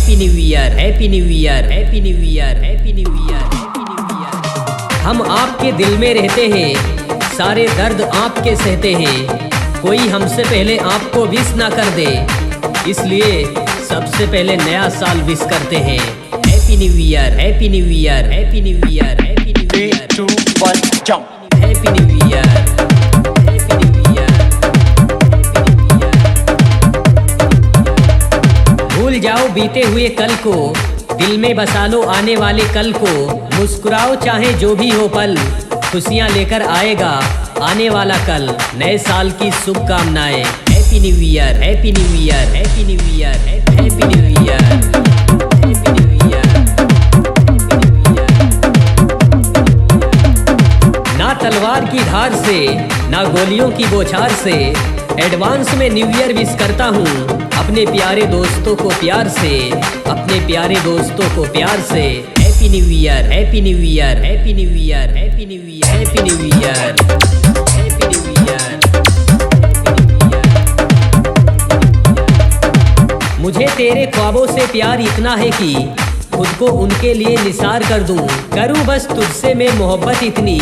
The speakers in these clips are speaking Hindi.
Happy new year, happy new year, happy new year, happy new year, happy new year. हम आपके दिल में रहते हैं, सारे दर्द आपके सहते हैं। कोई हमसे पहले आपको विश ना कर दे, इसलिए सबसे पहले नया साल विश करते हैं। Happy new year, happy new year, happy new year, happy new year. 3, 2, 1 jump। Happy new year, happy new year. भूल जाओ बीते हुए कल को, दिल में बसा लो आने वाले कल को। मुस्कुराओ चाहे जो भी हो पल, खुशियाँ लेकर आएगा आने वाला कल। नए साल की शुभकामनाएं। Happy new year, happy new year, happy new year, happy new year, happy new year. ना तलवार की धार से, ना गोलियों की बौछार से, एडवांस में न्यू ईयर विश करता हूँ अपने प्यारे दोस्तों को प्यार से, अपने प्यारे दोस्तों को प्यार से। Happy new year, happy new year, happy new year, happy new year, happy new year, happy new year. मुझे तेरे ख्वाबों से प्यार इतना है कि खुद को उनके लिए निसार कर दूं। करूं बस तुझसे मैं मोहब्बत इतनी,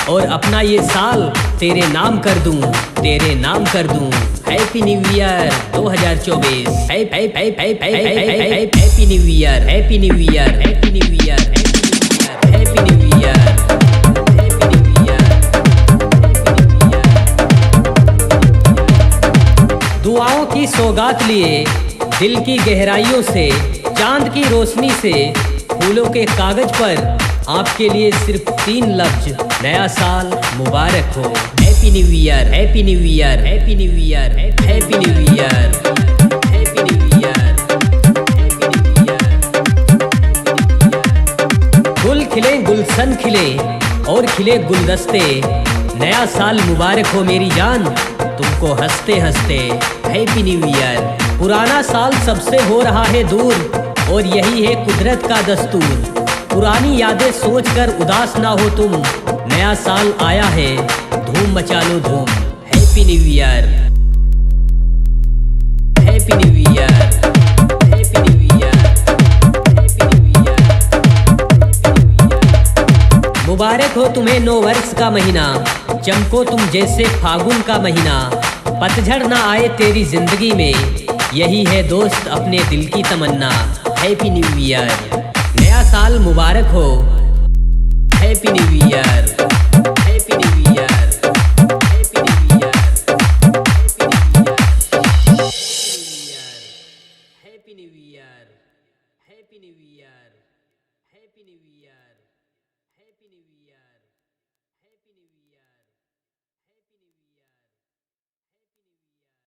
और अपना ये साल तेरे नाम कर दूं, तेरे नाम कर दूं। Happy new year 2024, happy new year, happy new year, happy new year, happy new year, happy new year. दुआओं की सौगात लिए दिल की गहराइयों से, चांद की रोशनी से, फूलों के कागज पर आपके लिए सिर्फ 3 लफ्ज। नया साल मुबारक हो। Happy new year, happy new year, happy new year, happy new year, happy new year, happy new year. गुल खिले गुलशन खिले और खिले गुलदस्ते, नया साल मुबारक हो मेरी जान तुमको हंसते हंसते। Happy new year. पुराना साल सबसे हो रहा है दूर, और यही है कुदरत का दस्तूर। पुरानी यादें सोचकर उदास ना हो तुम, नया साल आया है धूम मचा लो धूम। Happy new year, happy new year, happy new year, happy new year. मुबारक हो तुम्हें 9 वर्ष का महीना, चमको तुम जैसे फागुन का महीना। पतझड़ ना आए तेरी जिंदगी में, यही है दोस्त अपने दिल की तमन्ना। Happy new year. नया साल मुबारक हो। Happy new year, happy new year, happy new year, happy new year, happy new year, happy new year.